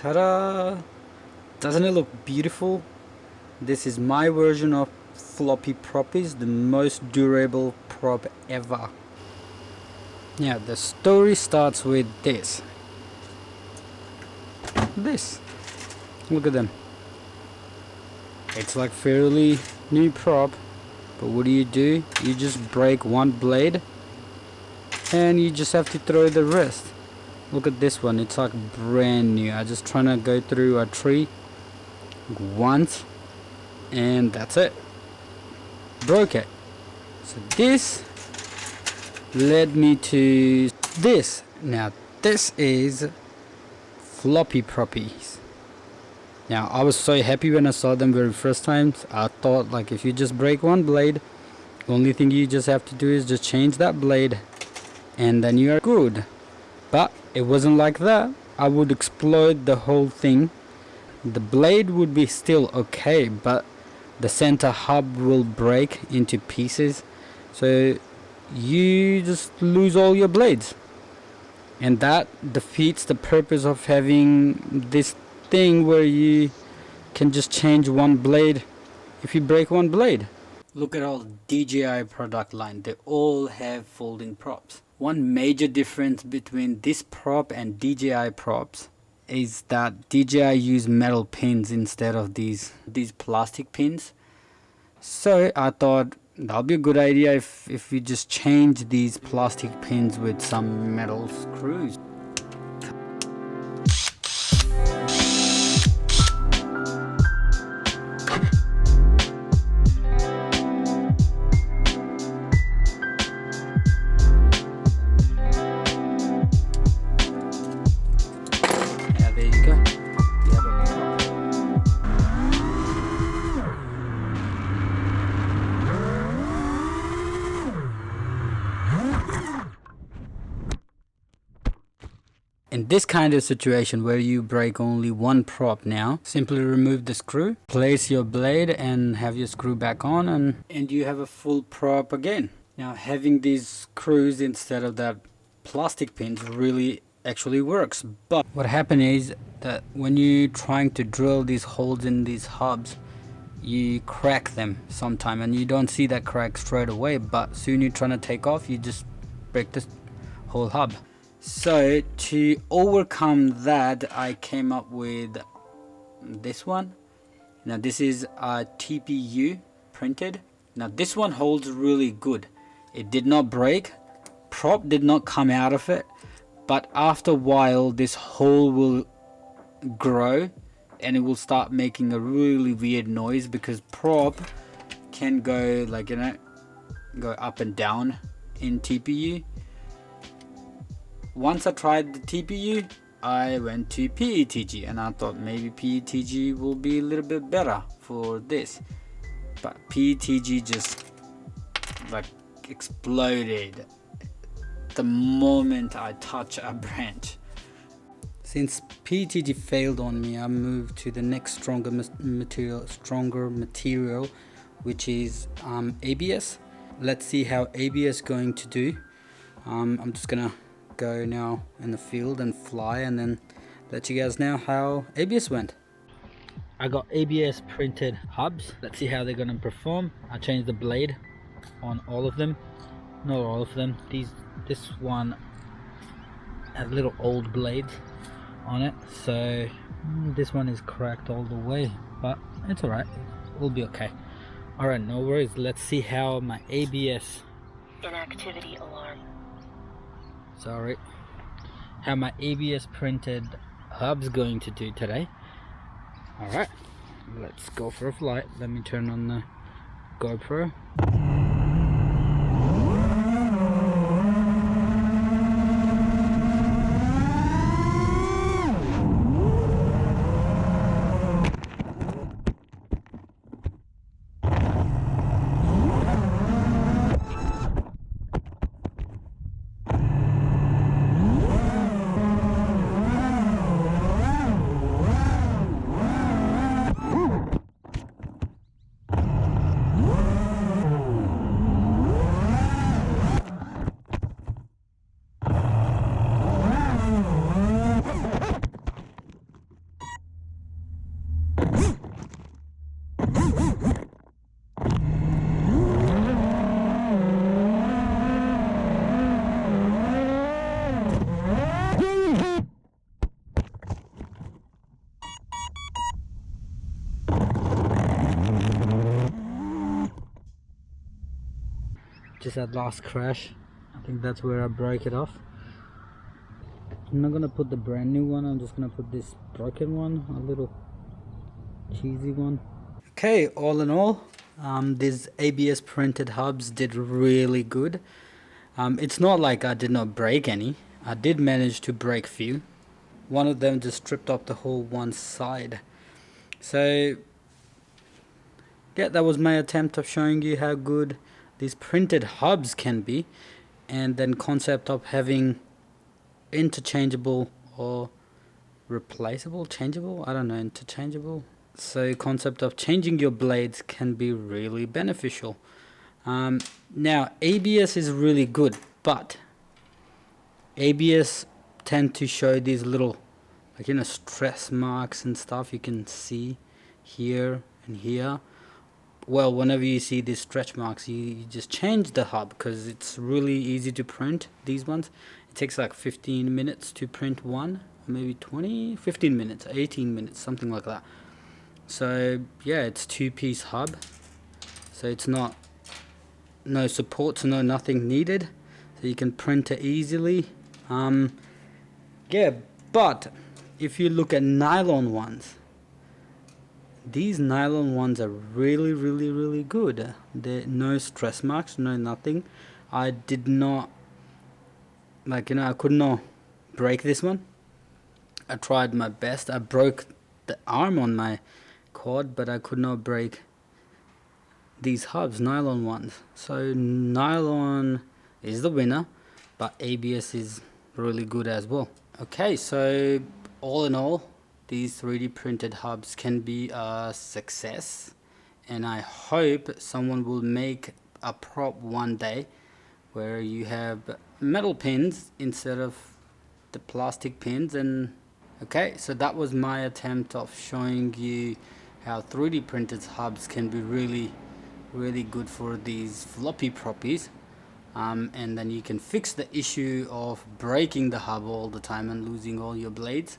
Ta-da! Doesn't it look beautiful? This is my version of floppy proppies, the most durable prop ever. Yeah, the story starts with this. Look at them. It's like fairly new prop, but what do? You just break one blade and you just have to throw the rest. Look at this one, it's like brand new. I just trying to go through a tree once and that's it. Broke it. So this led me to this. Now this is floppy proppies. Now I was so happy when I saw them very first time. I thought like if you just break one blade, only thing you just have to do is just change that blade and then you are good. But it wasn't like that. I would explode the whole thing. The blade would be still okay, but the center hub will break into pieces, so you just lose all your blades, and that defeats the purpose of having this thing where you can just change one blade if you break one blade. Look at all DJI product line, they all have folding props. One major difference between this prop and DJI props is that DJI use metal pins instead of these plastic pins. So I thought that'll be a good idea if we just change these plastic pins with some metal screws. In this kind of situation where you break only one prop, now simply remove the screw, place your blade and have your screw back on, and you have a full prop again. Now having these screws instead of that plastic pins really actually works. But what happened is that when you're trying to drill these holes in these hubs, you crack them sometime and you don't see that crack straight away, but soon you're trying to take off, you just break this whole hub. So to overcome that, I came up with this one. Now this is a TPU printed. Now this one holds really good. It did not break, prop did not come out of it, but after a while this hole will grow and it will start making a really weird noise, because prop can go like, you know, go up and down in TPU. Once I tried the TPU, I went to PETG and I thought maybe PETG will be a little bit better for this, but PETG just like exploded the moment I touch a branch. Since PETG failed on me, I moved to the next stronger material, which is ABS. Let's see how ABS going to do. I'm just gonna go now in the field and fly and then let you guys know how ABS went. I got ABS printed hubs. Let's see how they're gonna perform. I changed the blade on all of them. Not all of them. This one has little old blades on it, so this one is cracked all the way, but it's alright, we'll be okay. Alright, no worries. Let's see how my ABS inactivity alarm. Sorry, how my ABS printed hub's going to do today. Alright, let's go for a flight. Let me turn on the GoPro. just that last crash. I think that's where I broke it off. I'm not gonna put the brand new one, I'm just gonna put this broken one, a little cheesy one. Okay, all in all, these ABS printed hubs did really good. It's not like I did not break any. I did manage to break few. One of them just stripped off the whole one side. So yeah, that was my attempt of showing you how good these printed hubs can be, and then concept of having interchangeable or replaceable, changeable, I don't know, interchangeable. So concept of changing your blades can be really beneficial. Now ABS is really good, but ABS tend to show these little, like, you know, stress marks and stuff you can see here and here. Well, whenever you see these stretch marks, you just change the hub, because it's really easy to print these ones. It takes like 15 minutes to print one, maybe 20, 15 minutes, 18 minutes, something like that. So yeah, it's 2-piece hub, so it's not, no supports, no nothing needed, so you can print it easily. Yeah, but if you look at nylon ones, these nylon ones are really good. There no stress marks, no nothing. I did not, like, you know, I could not break this one. I tried my best. I broke the arm on my quad, but I could not break these hubs, nylon ones. So nylon is the winner, but ABS is really good as well. Okay, so all in all, these 3D printed hubs can be a success, and I hope someone will make a prop one day where you have metal pins instead of the plastic pins. And okay, so that was my attempt of showing you how 3D printed hubs can be really good for these floppy proppies. And then you can fix the issue of breaking the hub all the time and losing all your blades.